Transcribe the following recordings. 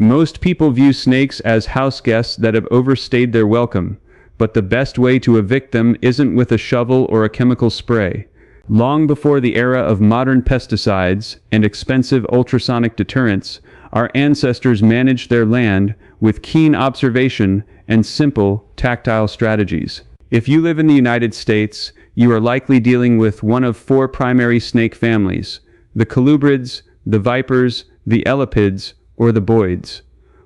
Most people view snakes as house guests that have overstayed their welcome, but the best way to evict them isn't with a shovel or a chemical spray. Long before the era of modern pesticides and expensive ultrasonic deterrents, our ancestors managed their land with keen observation and simple, tactile strategies. If you live in the United States, you are likely dealing with one of four primary snake families: the Colubrids, the vipers, the Elapids, or the Boids.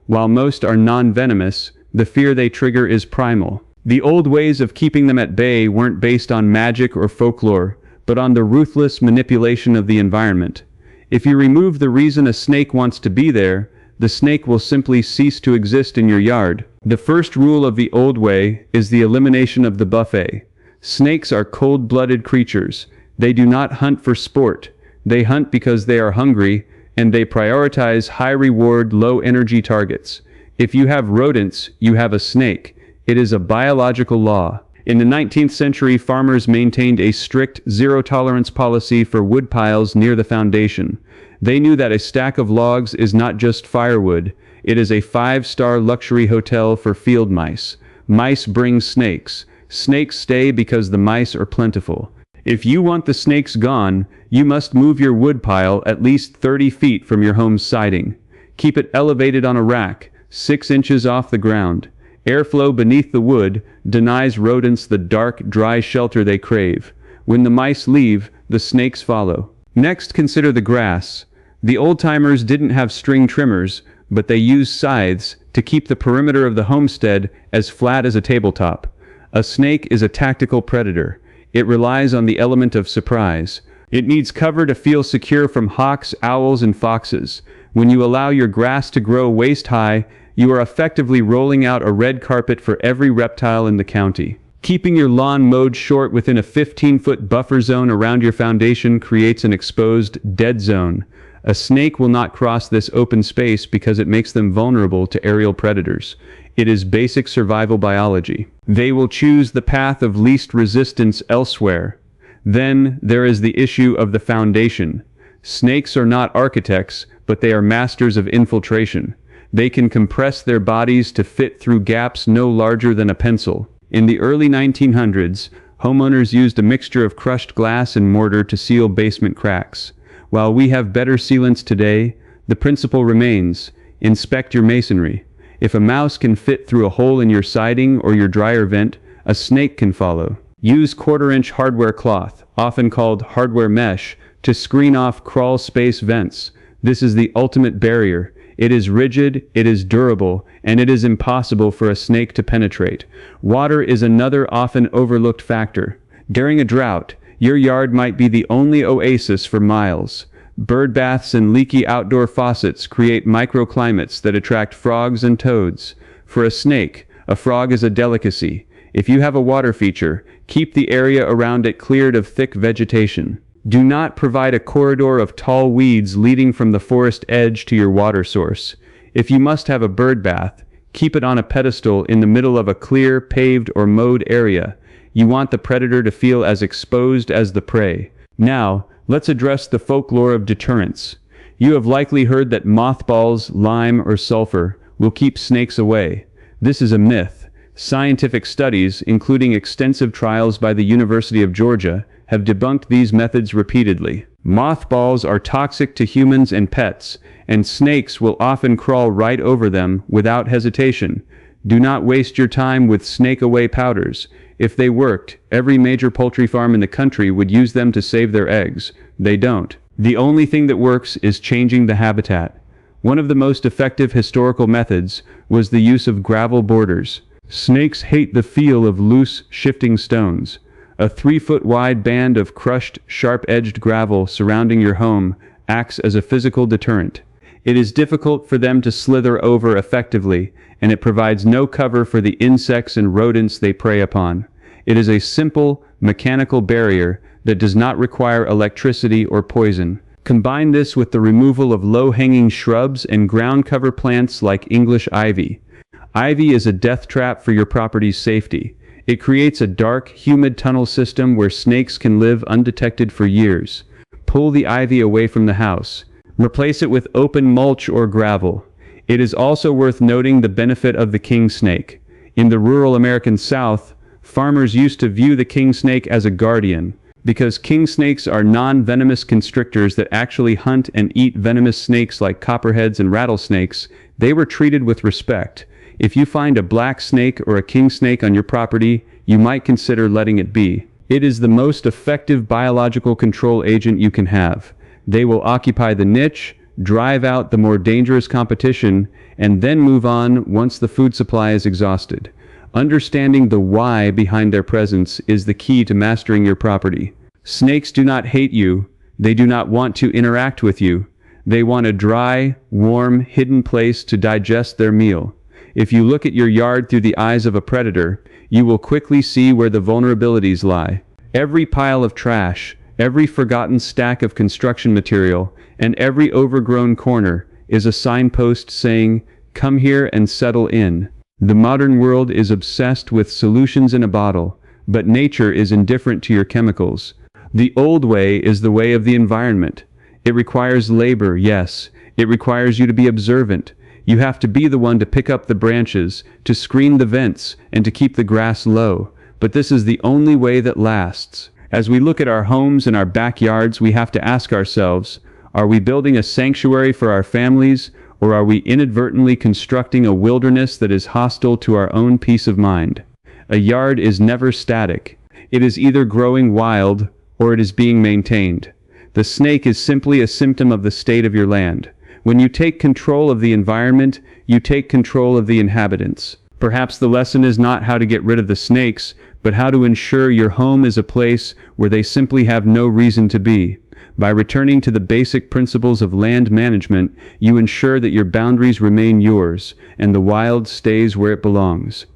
While most are non-venomous, the fear they trigger is primal. The old ways of keeping them at bay weren't based on magic or folklore, but on the ruthless manipulation of the environment. If you remove the reason a snake wants to be there, the snake will simply cease to exist in your yard. The first rule of the old way is the elimination of the buffet. Snakes are cold-blooded creatures. They do not hunt for sport. They hunt because they are hungry, and they prioritize high-reward, low-energy targets. If you have rodents, you have a snake. It is a biological law. In the 19th century, farmers maintained a strict zero-tolerance policy for wood piles near the foundation. They knew that a stack of logs is not just firewood. It is a 5-star luxury hotel for field mice. Mice bring snakes. Snakes stay because the mice are plentiful. If you want the snakes gone, you must move your wood pile at least 30 feet from your home's siding. Keep it elevated on a rack, 6 inches off the ground. Airflow beneath the wood denies rodents the dark, dry shelter they crave. When the mice leave, the snakes follow. Next, consider the grass. The old-timers didn't have string trimmers, but they used scythes to keep the perimeter of the homestead as flat as a tabletop. A snake is a tactical predator. It relies on the element of surprise. It needs cover to feel secure from hawks, owls, and foxes. When you allow your grass to grow waist-high, you are effectively rolling out a red carpet for every reptile in the county. Keeping your lawn mowed short within a 15-foot buffer zone around your foundation creates an exposed, dead zone. A snake will not cross this open space because it makes them vulnerable to aerial predators. It is basic survival biology. They will choose the path of least resistance elsewhere. Then there is the issue of the foundation. Snakes are not architects, but they are masters of infiltration. They can compress their bodies to fit through gaps no larger than a pencil. In the early 1900s, homeowners used a mixture of crushed glass and mortar to seal basement cracks. While we have better sealants today, the principle remains: inspect your masonry. If a mouse can fit through a hole in your siding or your dryer vent, a snake can follow. Use quarter-inch hardware cloth, often called hardware mesh, to screen off crawl space vents. This is the ultimate barrier. It is rigid, it is durable, and it is impossible for a snake to penetrate. Water is another often overlooked factor. During a drought, your yard might be the only oasis for miles. Bird baths and leaky outdoor faucets create microclimates that attract frogs and toads. For a snake, a frog is a delicacy. If you have a water feature, keep the area around it cleared of thick vegetation. Do not provide a corridor of tall weeds leading from the forest edge to your water source. If you must have a bird bath, keep it on a pedestal in the middle of a clear, paved, or mowed area. You want the predator to feel as exposed as the prey. Now, let's address the folklore of deterrence. You have likely heard that mothballs, lime, or sulfur will keep snakes away. This is a myth. Scientific studies, including extensive trials by the University of Georgia, have debunked these methods repeatedly. Mothballs are toxic to humans and pets, and snakes will often crawl right over them without hesitation. Do not waste your time with snake-away powders. If they worked, every major poultry farm in the country would use them to save their eggs. They don't. The only thing that works is changing the habitat. One of the most effective historical methods was the use of gravel borders. Snakes hate the feel of loose, shifting stones. A 3-foot-wide band of crushed, sharp-edged gravel surrounding your home acts as a physical deterrent. It is difficult for them to slither over effectively, and it provides no cover for the insects and rodents they prey upon. It is a simple, mechanical barrier that does not require electricity or poison. Combine this with the removal of low-hanging shrubs and ground cover plants like English ivy. Ivy is a death trap for your property's safety. It creates a dark, humid tunnel system where snakes can live undetected for years. Pull the ivy away from the house. Replace it with open mulch or gravel. It is also worth noting the benefit of the king snake. In the rural American South, farmers used to view the king snake as a guardian. Because king snakes are non-venomous constrictors that actually hunt and eat venomous snakes like copperheads and rattlesnakes, they were treated with respect. If you find a black snake or a king snake on your property, you might consider letting it be. It is the most effective biological control agent you can have. They will occupy the niche, drive out the more dangerous competition, and then move on once the food supply is exhausted. Understanding the why behind their presence is the key to mastering your property. Snakes do not hate you. They do not want to interact with you. They want a dry, warm, hidden place to digest their meal. If you look at your yard through the eyes of a predator, you will quickly see where the vulnerabilities lie. Every pile of trash, every forgotten stack of construction material, and every overgrown corner is a signpost saying, "Come here and settle in." The modern world is obsessed with solutions in a bottle, but nature is indifferent to your chemicals. The old way is the way of the environment. It requires labor, yes. It requires you to be observant. You have to be the one to pick up the branches, to screen the vents, and to keep the grass low. But this is the only way that lasts. As we look at our homes and our backyards, we have to ask ourselves, are we building a sanctuary for our families, or are we inadvertently constructing a wilderness that is hostile to our own peace of mind? A yard is never static. It is either growing wild, or it is being maintained. The snake is simply a symptom of the state of your land. When you take control of the environment, you take control of the inhabitants. Perhaps the lesson is not how to get rid of the snakes, but how to ensure your home is a place where they simply have no reason to be. By returning to the basic principles of land management, you ensure that your boundaries remain yours, and the wild stays where it belongs.